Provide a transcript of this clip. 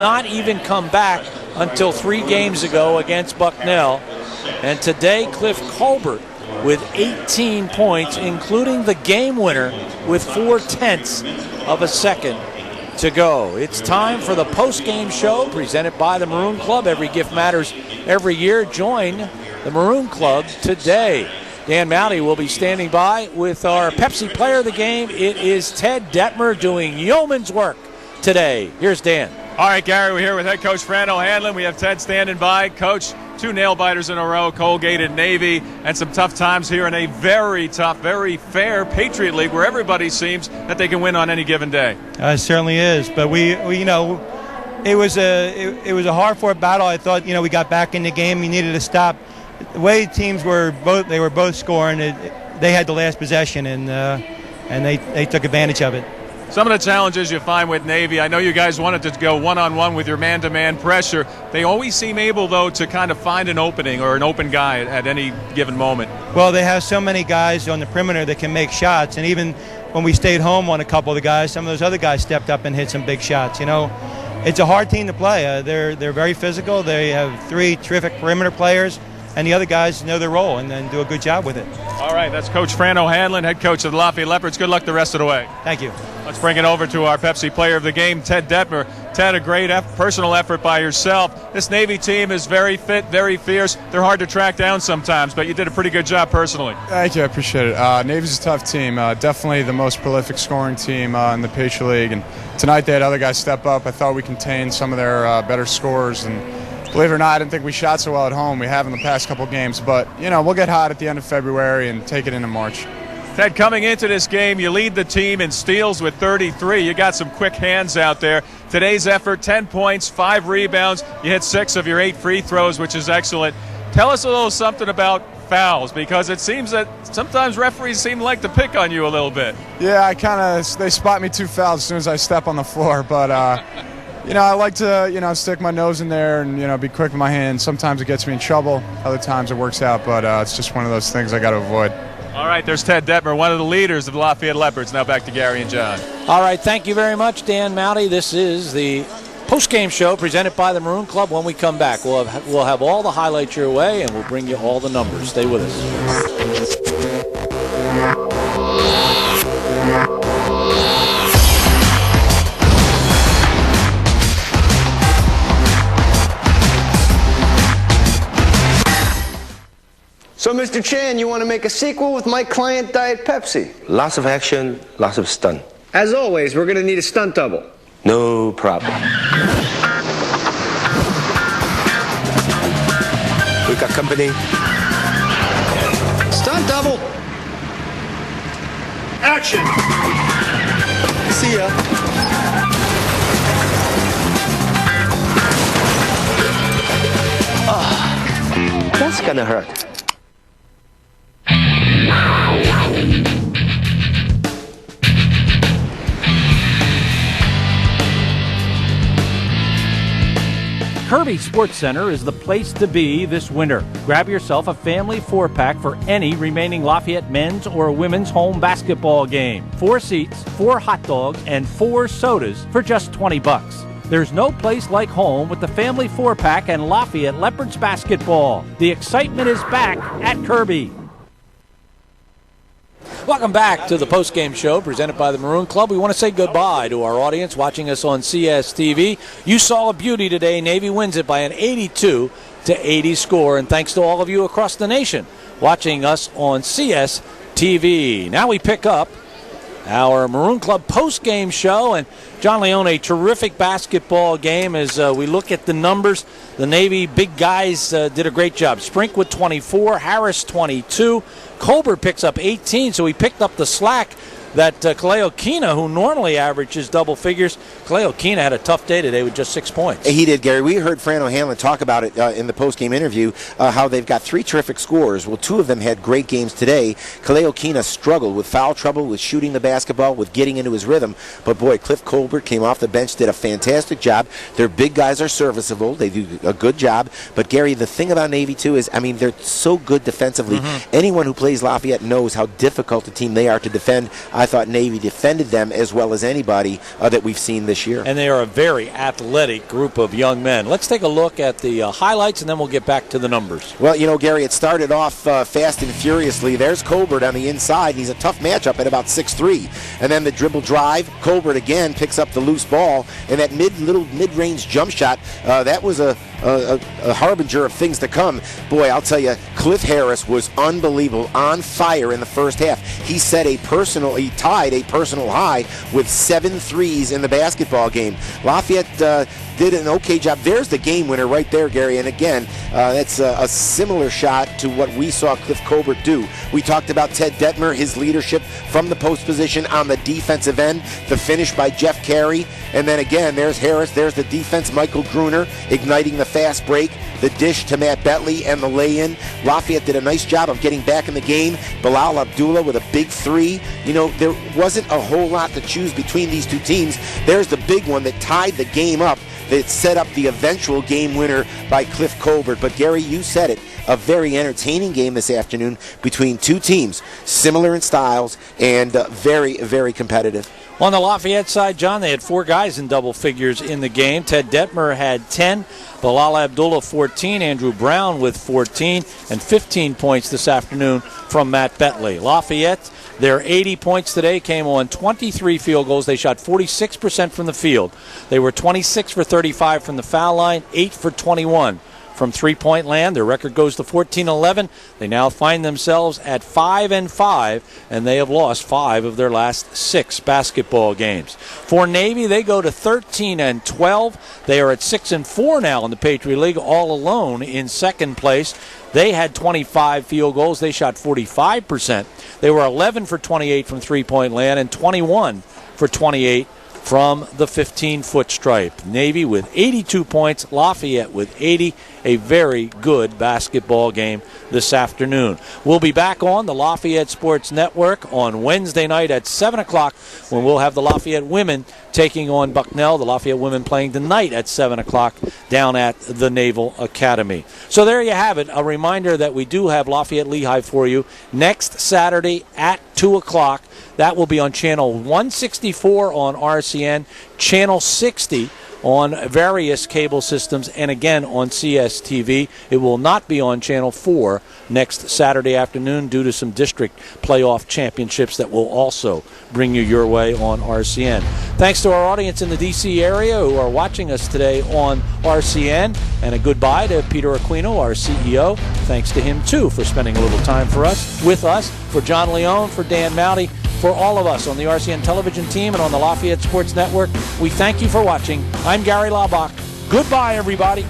not even come back until 3 games ago against Bucknell. And today, Cliff Colbert with 18 points, including the game winner with 4/10 of a second to go. It's time for the post-game show presented by the Maroon Club. Every gift matters every year. Join the Maroon Club today. Dan Mowdy will be standing by with our Pepsi player of the game. It is Ted Detmer doing yeoman's work today. Here's Dan. All right, Gary, we're here with head coach Fran O'Hanlon. We have Ted standing by. Coach, 2 nail-biters in a row, Colgate and Navy, and some tough times here in a very tough, very fair Patriot League where everybody seems that they can win on any given day. It certainly is, but we it was a hard-fought battle. I thought, we got back in the game. We needed to stop. The way teams were both scoring, they had the last possession, and they took advantage of it. Some of the challenges you find with Navy, I know you guys wanted to go one-on-one with your man-to-man pressure. They always seem able, though, to kind of find an opening or an open guy at any given moment. Well, they have so many guys on the perimeter that can make shots, and even when we stayed home on a couple of the guys, some of those other guys stepped up and hit some big shots. It's a hard team to play. They're very physical. They have 3 terrific perimeter players, and the other guys know their role and then do a good job with it. All right, that's Coach Fran O'Hanlon, head coach of the Lafayette Leopards. Good luck the rest of the way. Thank you. Let's bring it over to our Pepsi player of the game, Ted Detmer. Ted, a great personal effort by yourself. This Navy team is very fit, very fierce. They're hard to track down sometimes, but you did a pretty good job personally. Thank you, I appreciate it. Navy's a tough team, definitely the most prolific scoring team in the Patriot League. And tonight they had other guys step up. I thought we contained some of their better scores. And believe it or not, I didn't think we shot so well at home. We have in the past couple games, but we'll get hot at the end of February and take it into March. Ted, coming into this game, you lead the team in steals with 33. You got some quick hands out there. Today's effort, 10 points, 5 rebounds. You hit 6 of your 8 free throws, which is excellent. Tell us a little something about fouls, because it seems that sometimes referees seem like to pick on you a little bit. Yeah, they spot me 2 fouls as soon as I step on the floor, but I like to, stick my nose in there and, be quick with my hands. Sometimes it gets me in trouble. Other times it works out, but it's just one of those things I got to avoid. All right, there's Ted Detmer, one of the leaders of the Lafayette Leopards. Now back to Gary and John. All right, thank you very much, Dan Mowdy. This is the post-game show presented by the Maroon Club. When we come back, we'll have all the highlights your way, and we'll bring you all the numbers. Stay with us. So, Mr. Chan, you want to make a sequel with my client Diet Pepsi? Lots of action, lots of stunt. As always, we're going to need a stunt double. No problem. We got company. Stunt double. Action! See ya. Oh, that's gonna hurt. Kirby Sports Center is the place to be this winter. Grab yourself a family 4-pack for any remaining Lafayette men's or women's home basketball game. 4 seats, 4 hot dogs, and 4 sodas for just $20. There's no place like home with the family 4-pack and Lafayette Leopards basketball. The excitement is back at Kirby. Welcome back to the post-game show presented by the Maroon Club. We want to say goodbye to our audience watching us on CSTV. You saw a beauty today. Navy wins it by an 82-80 score. And thanks to all of you across the nation watching us on CSTV. Now we pick up our Maroon Club post-game show. And John Leone, a terrific basketball game as we look at the numbers. The Navy big guys did a great job. Sprink with 24, Harris 22. Colbert picks up 18, so he picked up the slack that Kaleo Kina, who normally averages double figures, Kaleo Kina had a tough day today with just 6 points. He did, Gary. We heard Fran O'Hanlon talk about it in the post-game interview, how they've got 3 terrific scorers. Well, 2 of them had great games today. Kaleo Kina struggled with foul trouble, with shooting the basketball, with getting into his rhythm. But, boy, Cliff Colbert came off the bench, did a fantastic job. Their big guys are serviceable. They do a good job. But, Gary, the thing about Navy, too, is, they're so good defensively. Anyone who plays Lafayette knows how difficult a team they are to defend I thought Navy defended them as well as anybody that we've seen this year. And they are a very athletic group of young men. Let's take a look at the highlights, and then we'll get back to the numbers. Well, you know, Gary, it started off fast and furiously. There's Colbert on the inside. He's a tough matchup at about 6'3". And then the dribble drive, Colbert again picks up the loose ball, and that mid-range jump shot, that was a harbinger of things to come. Boy, I'll tell you, Cliff Harris was unbelievable, on fire in the first half. He tied a personal high with 7 threes in the basketball game. Lafayette did an okay job. There's the game winner right there, Gary. And again, that's a similar shot to what we saw Cliff Colbert do. We talked about Ted Detmer, his leadership from the post position on the defensive end, the finish by Jeff Carey. And then again, there's Harris. There's the defense, Michael Gruner, igniting the fast break, the dish to Matt Betley, and the lay-in. Lafayette did a nice job of getting back in the game. Bilal Abdullah with a big three. You know, there wasn't a whole lot to choose between these two teams. There's the big one that tied the game up, that set up the eventual game winner by Cliff Colbert. But Gary, you said it, a very entertaining game this afternoon between two teams, similar in styles and very, very competitive. On the Lafayette side, John, they had 4 guys in double figures in the game. Ted Detmer had 10, Bilal Abdullah 14, Andrew Brown with 14, and 15 points this afternoon from Matt Betley. Lafayette, their 80 points today came on 23 field goals. They shot 46% from the field. They were 26 for 35 from the foul line, 8 for 21 from three-point land. Their record goes to 14-11. They now find themselves at 5-5, and they have lost 5 of their last 6 basketball games. For Navy, they go to 13-12. They are at 6-4 now in the Patriot League, all alone in second place. They had 25 field goals. They shot 45%. They were 11 for 28 from three-point land and 21 for 28 from the 15-foot stripe. Navy with 82 points, Lafayette with 80. A very good basketball game this afternoon. We'll be back on the Lafayette Sports Network on Wednesday night at 7 o'clock when we'll have the Lafayette women taking on Bucknell. The Lafayette women playing tonight at 7 o'clock down at the Naval Academy. So there you have it. A reminder that we do have Lafayette Lehigh for you next Saturday at 2 o'clock. That will be on channel 164 on RCN, channel 60 on various cable systems, and again on CSTV. It will not be on channel 4 next Saturday afternoon due to some district playoff championships that will also bring you your way on RCN. Thanks to our audience in the D.C. area who are watching us today on RCN, and a goodbye to Peter Aquino, our CEO. Thanks to him, too, for spending a little time with us. For John Leone, for Dan Mowdy, for all of us on the RCN television team and on the Lafayette Sports Network, we thank you for watching. I'm Gary Laubach. Goodbye, everybody.